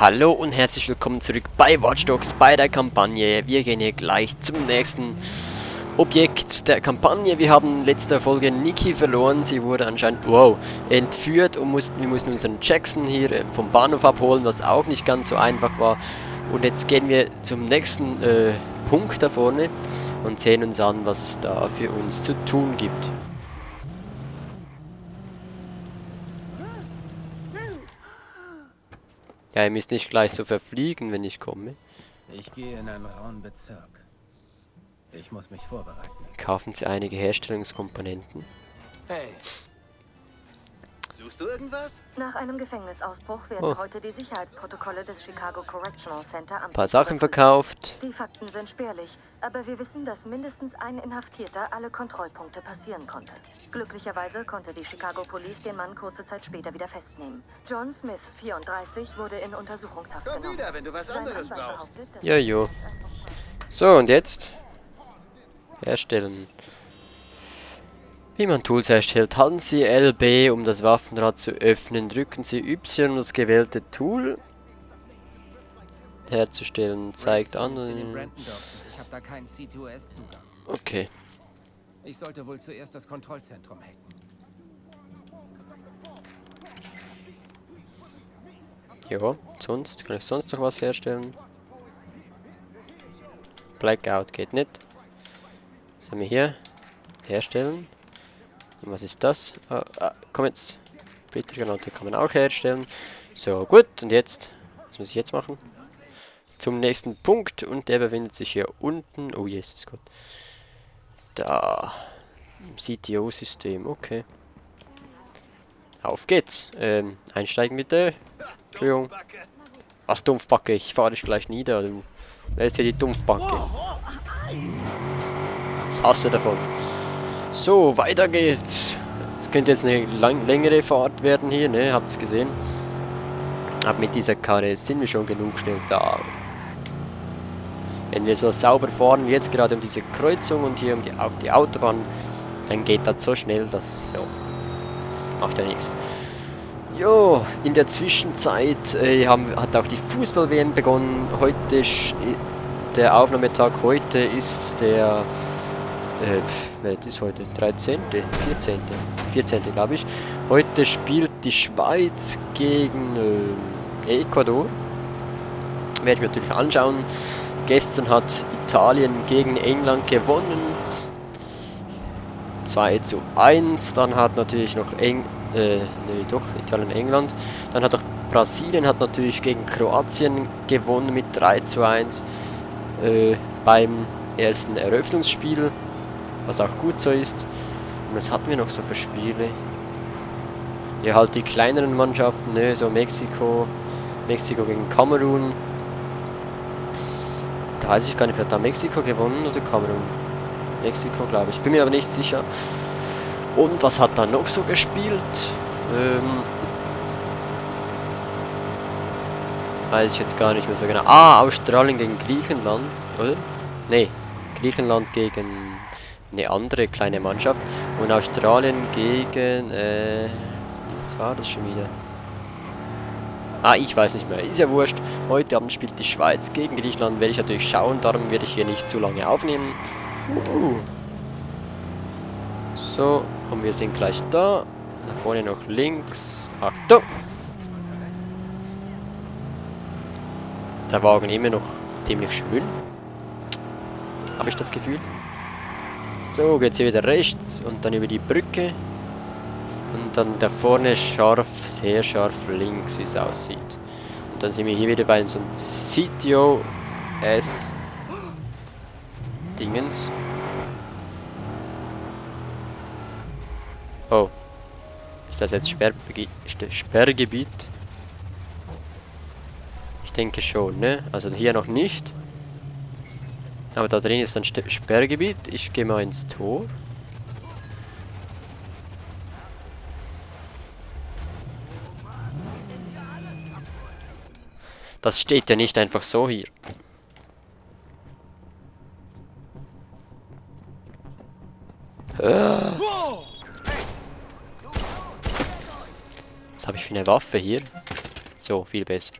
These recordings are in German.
Hallo und herzlich willkommen zurück bei Watch Dogs bei der Kampagne. Wir gehen hier gleich zum nächsten Objekt der Kampagne. Wir haben in letzter Folge Nikki verloren. Sie wurde anscheinend entführt und wir mussten unseren Jackson hier vom Bahnhof abholen, was auch nicht ganz so einfach war. Und jetzt gehen wir zum nächsten Punkt da vorne und sehen uns an, was es da für uns zu tun gibt. Ja, ihr müsst nicht gleich so verfliegen, wenn ich komme. Ich gehe in einen rauen Bezirk. Ich muss mich vorbereiten. Kaufen Sie einige Herstellungskomponenten. Hey. Suchst du irgendwas? Nach einem Gefängnisausbruch werden heute die Sicherheitsprotokolle des Chicago Correctional Center Ein paar Sachen verkauft. Die Fakten sind spärlich, aber wir wissen, dass mindestens ein Inhaftierter alle Kontrollpunkte passieren konnte. Glücklicherweise konnte die Chicago Police den Mann kurze Zeit später wieder festnehmen. John Smith, 34, wurde in Untersuchungshaft Komm genommen. wieder, wenn du was Sein anderes Anwalt brauchst. behauptet, dass Jojo. So, und jetzt? Herstellen. Wie man Tools erstellt, halten Sie LB, um das Waffenrad zu öffnen. Drücken Sie Y, um das gewählte Tool herzustellen. Zeigt an. Ich habe da keinen C2S-Zugang. Okay. Ich sollte wohl zuerst das Kontrollzentrum hacken. Ja, sonst? Kann ich sonst noch was herstellen? Blackout geht nicht. Was haben wir hier? Herstellen. Und was ist das? Komm jetzt. Splittergranate kann man auch herstellen. So, gut. Und jetzt? Was muss ich jetzt machen? Zum nächsten Punkt. Und der befindet sich hier unten. Oh, Jesus Gott. Da. Im CTO-System. Okay. Auf geht's. Einsteigen bitte. Entschuldigung. Was, Dumpfbacke? Ich fahre dich gleich nieder. Du. Wer ist hier die Dumpfbacke? Was hast du davon? So, weiter geht's. Es könnte jetzt eine längere Fahrt werden hier, ne? Habt's gesehen. Aber mit dieser Karre sind wir schon genug schnell da. Wenn wir so sauber fahren wie jetzt gerade um diese Kreuzung und hier auf die Autobahn, dann geht das so schnell, dass, ja, macht ja nichts. Jo, in der Zwischenzeit hat auch die Fußball-WM begonnen. Heute, der Aufnahmetag heute ist der... was ist heute? 13., 14. glaube ich. Heute spielt die Schweiz gegen Ecuador. Werde ich mir natürlich anschauen. Gestern hat Italien gegen England gewonnen. 2:1. Dann hat natürlich noch Italien England. Dann hat auch Brasilien hat natürlich gegen Kroatien gewonnen mit 3:1 beim ersten Eröffnungsspiel. Was auch gut so ist. Und was hatten wir noch so für Spiele? Ja, halt die kleineren Mannschaften, ne, so Mexiko gegen Kamerun. Da weiß ich gar nicht, hat da Mexiko gewonnen oder Kamerun? Mexiko, glaube ich. Bin mir aber nicht sicher. Und was hat da noch so gespielt? Weiß ich jetzt gar nicht mehr so genau. Australien gegen Griechenland, oder? Ne, Griechenland gegen eine andere kleine Mannschaft. Und Australien gegen... was war das schon wieder? Ich weiß nicht mehr. Ist ja wurscht. Heute Abend spielt die Schweiz gegen Griechenland. Werde ich natürlich schauen. Darum werde ich hier nicht zu lange aufnehmen. So. Und wir sind gleich da. Da vorne noch links. Achtung! Der Wagen immer noch ziemlich schön. Habe ich das Gefühl. So, geht's hier wieder rechts und dann über die Brücke. Und dann da vorne scharf, sehr scharf links, wie es aussieht. Und dann sind wir hier wieder bei so einem CTO-S Dingens. Oh. Ist das jetzt Sperrgebiet? Ich denke schon, ne? Also hier noch nicht. Aber da drin ist ein Sperrgebiet. Ich gehe mal ins Tor. Das steht ja nicht einfach so hier. Was habe ich für eine Waffe hier? So, viel besser.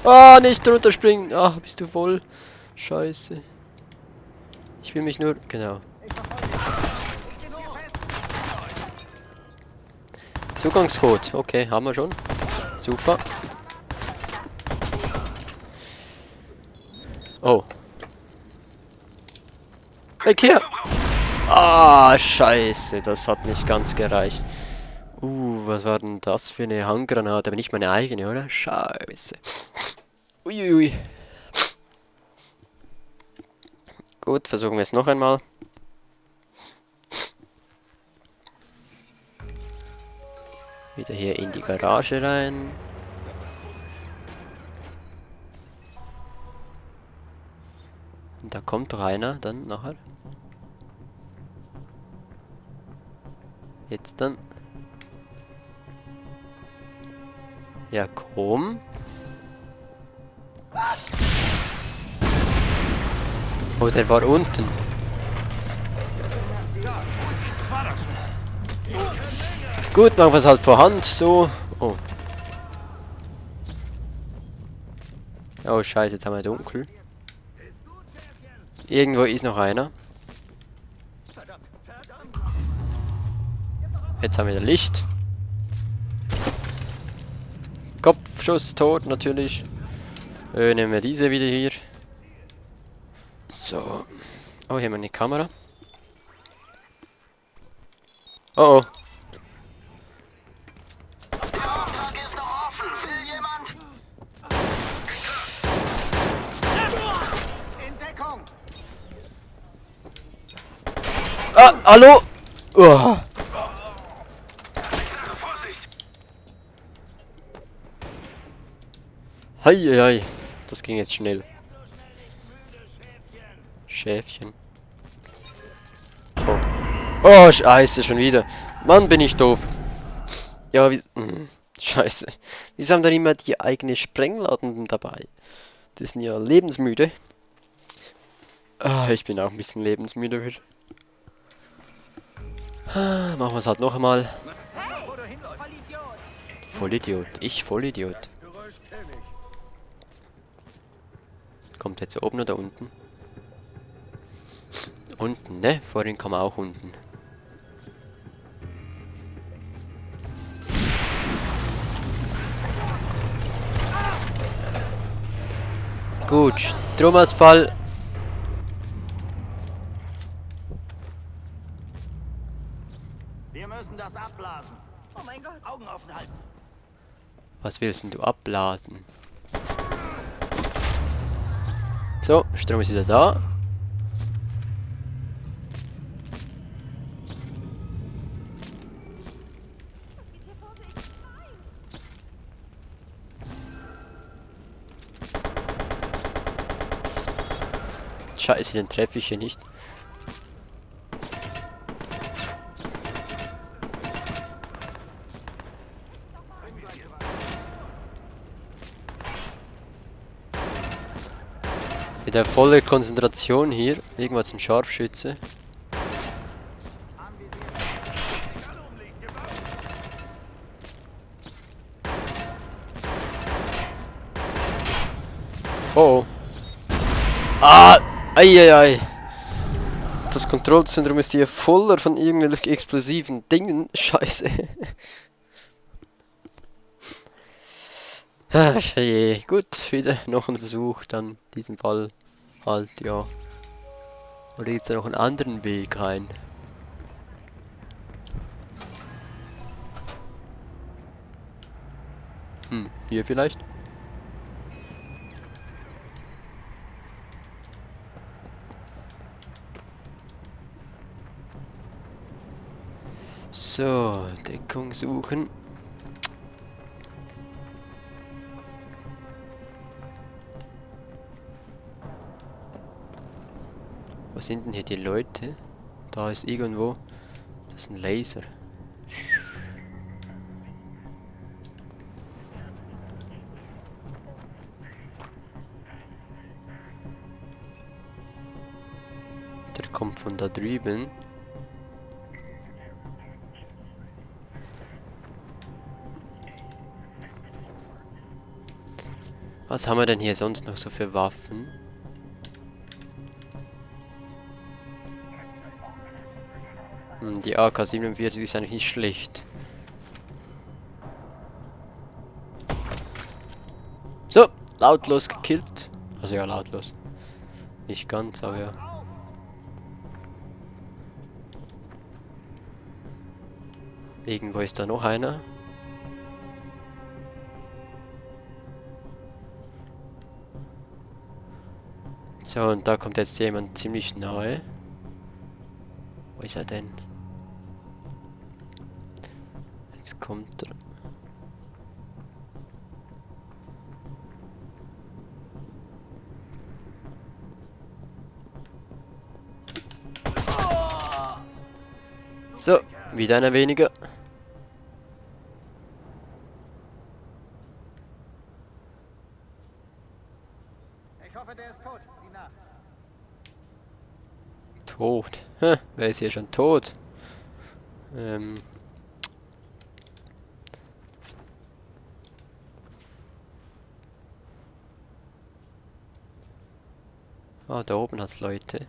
Ah, nicht runterspringen. Ach, bist du voll. Scheiße. Ich will mich nur... Genau. Zugangscode. Okay, haben wir schon. Super. Oh. Weg hier! Ah, scheiße. Das hat nicht ganz gereicht. Was war denn das für eine Handgranate? Aber nicht meine eigene, oder? Scheiße. Uiuiui. Gut, versuchen wir es noch einmal. Wieder hier in die Garage rein. Und da kommt doch einer dann nachher. Jetzt dann. Ja, komm. Oh, der war unten. Gut, machen wir es halt vorhand, so. Oh. Oh, scheiße, jetzt haben wir dunkel. Irgendwo ist noch einer. Jetzt haben wir wieder Licht. Kopfschuss, tot natürlich. Nehmen wir diese wieder hier. So. Oh, hier haben wir eine Kamera. Oh oh. Ah, hallo! Oh. Hei, hei, das ging jetzt schnell. Schäfchen. Oh. Oh, scheiße, schon wieder. Mann, bin ich doof. Ja, wie... scheiße. Wieso haben dann immer die eigene Sprengladung dabei? Die sind ja lebensmüde. Ah, ich bin auch ein bisschen lebensmüde wieder. Ah, machen wir es halt noch einmal. Vollidiot. Ich Vollidiot. Kommt jetzt oben oder unten? Unten, ne? Vorhin kam er auch unten. Gut, Stromausfall. Wir müssen das abblasen. Oh mein Gott. Augen offen halten. Was willst denn du abblasen? So, Strom ist wieder da. Scheiße, den treffe ich hier nicht. Wieder volle Konzentration hier. Irgendwas ein Scharfschütze. Oh. Ah! Eieiei. Das Kontrollzentrum ist hier voller von irgendwelchen explosiven Dingen. Scheiße. Ach je. Gut, wieder noch ein Versuch. Dann in diesem Fall halt, ja. Oder gibt es da noch einen anderen Weg rein? Hier vielleicht? So, Deckung suchen. Wo sind denn hier die Leute? Da ist irgendwo. Das ist ein Laser. Der kommt von da drüben. Was haben wir denn hier sonst noch so für Waffen? Die AK-47 ist eigentlich nicht schlecht. So, lautlos gekillt. Also ja, lautlos. Nicht ganz, aber ja. Irgendwo ist da noch einer. So, und da kommt jetzt jemand ziemlich nahe. Wo ist er denn? Jetzt kommt er. So, wieder einer weniger. Ich hoffe, der ist tot. Sieh nach. Tot. Wer ist hier schon tot? Ah, da oben hat's Leute.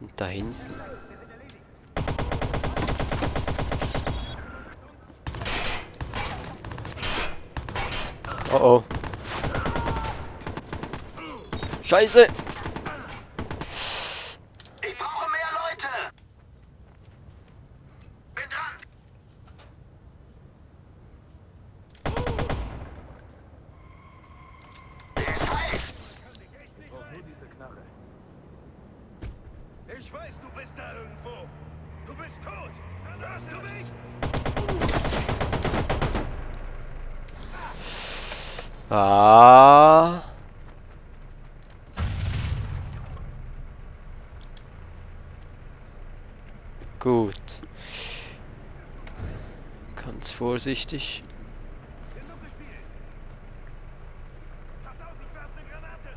Und da hinten. Oh oh. Scheiße! Ich brauche mehr Leute. Bin dran. Der ist heiß. Ich brauch nur diese Knarre. Ich weiß, du bist da irgendwo. Du bist tot. Hörst du mich? Ah. Gut. Ganz vorsichtig. Genug gespielt. Pass auf, ich werfe eine Granate.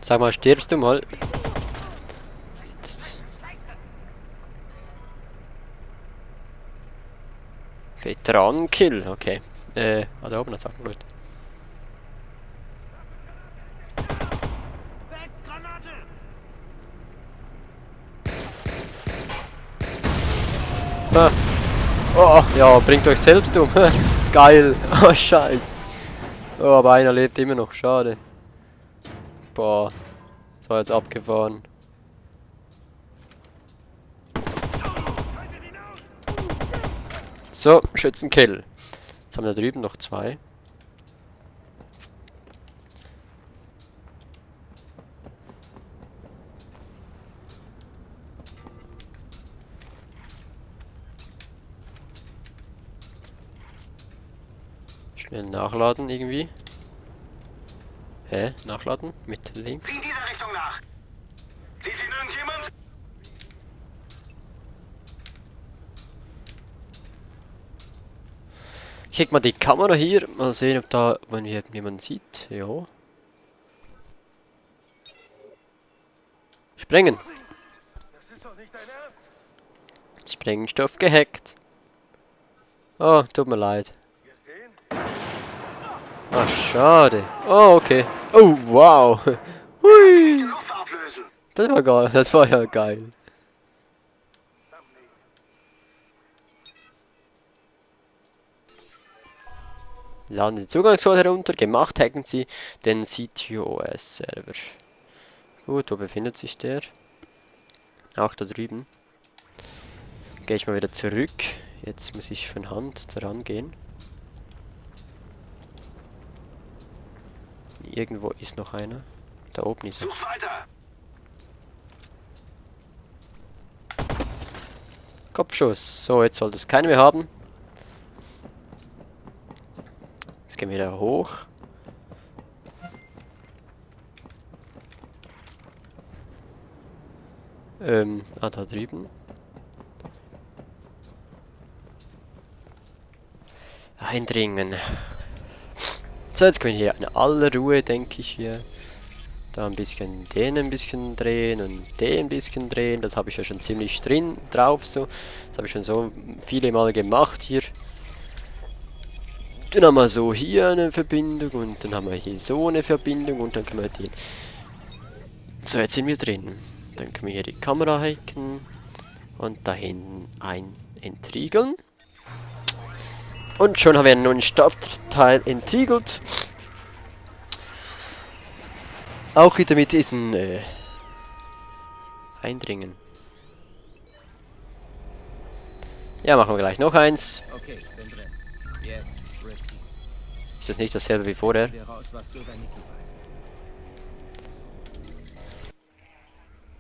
Sag mal, stirbst du mal? Jetzt. Veteranenkill, okay. Da oben hat Sachen, Leute. Weg, Granate. Ah. Oh, ja, bringt euch selbst um. Geil. Oh, scheiß. Oh, aber einer lebt immer noch, schade. Boah. So, jetzt abgefahren. So, Schützenkill. Jetzt haben wir da drüben noch zwei. Schnell nachladen irgendwie. Hä? Nachladen? Mit links? Sieh dieser Richtung nach. Sieht ihn irgendjemand? Ich krieg mal die Kamera hier. Mal sehen, ob da, wenn hier jemand sieht. Ja. Sprengen. Das ist doch nicht dein Ernst. Sprengstoff gehackt. Oh, tut mir leid. Gesehen? Ach, schade. Oh, okay. Oh, wow. Hui. Die Luft auflösen. Das war geil. Das war ja geil. Laden Sie Zugangscode herunter. Gemacht hacken Sie den CTOS-Server. Gut, wo befindet sich der? Auch da drüben. Gehe ich mal wieder zurück. Jetzt muss ich von Hand daran gehen. Irgendwo ist noch einer. Da oben ist er. Such weiter. Kopfschuss. So, jetzt sollte es keiner mehr haben. Jetzt gehen wir wieder hoch. Da drüben. Eindringen. So, jetzt können wir hier in aller Ruhe, denke ich, hier. Da ein bisschen den ein bisschen drehen und den ein bisschen drehen. Das habe ich ja schon ziemlich drauf. So. Das habe ich schon so viele Mal gemacht hier. Dann haben wir so hier eine Verbindung und dann haben wir hier so eine Verbindung und dann können wir den... So, jetzt sind wir drin. Dann können wir hier die Kamera hacken und da hinten entriegeln. Und schon haben wir einen neuen Stadtteil entriegelt. Auch wieder mit diesen Eindringen. Ja, machen wir gleich noch eins. Okay, bin drin. Jetzt, Risky. Ist das nicht dasselbe wie vorher? Geh raus, was du über Nicky weißt.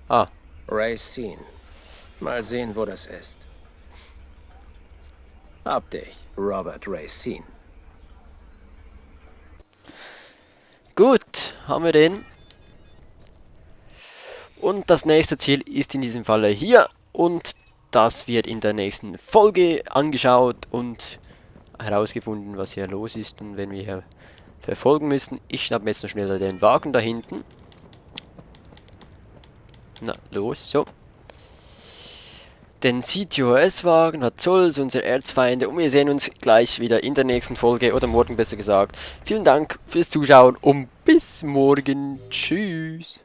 Ah, Racine. Mal sehen, wo das ist. Hab dich, Robert Racine. gut, haben wir den. Und das nächste Ziel ist in diesem Falle hier. Und das wird in der nächsten Folge angeschaut und herausgefunden, was hier los ist und wenn wir hier verfolgen müssen. Ich schnappe mir jetzt noch schnell den Wagen da hinten. Na, los, so. Den CTOS-Wagen hat Zolls, unsere Erzfeinde, und wir sehen uns gleich wieder in der nächsten Folge, oder morgen besser gesagt. Vielen Dank fürs Zuschauen und bis morgen. Tschüss.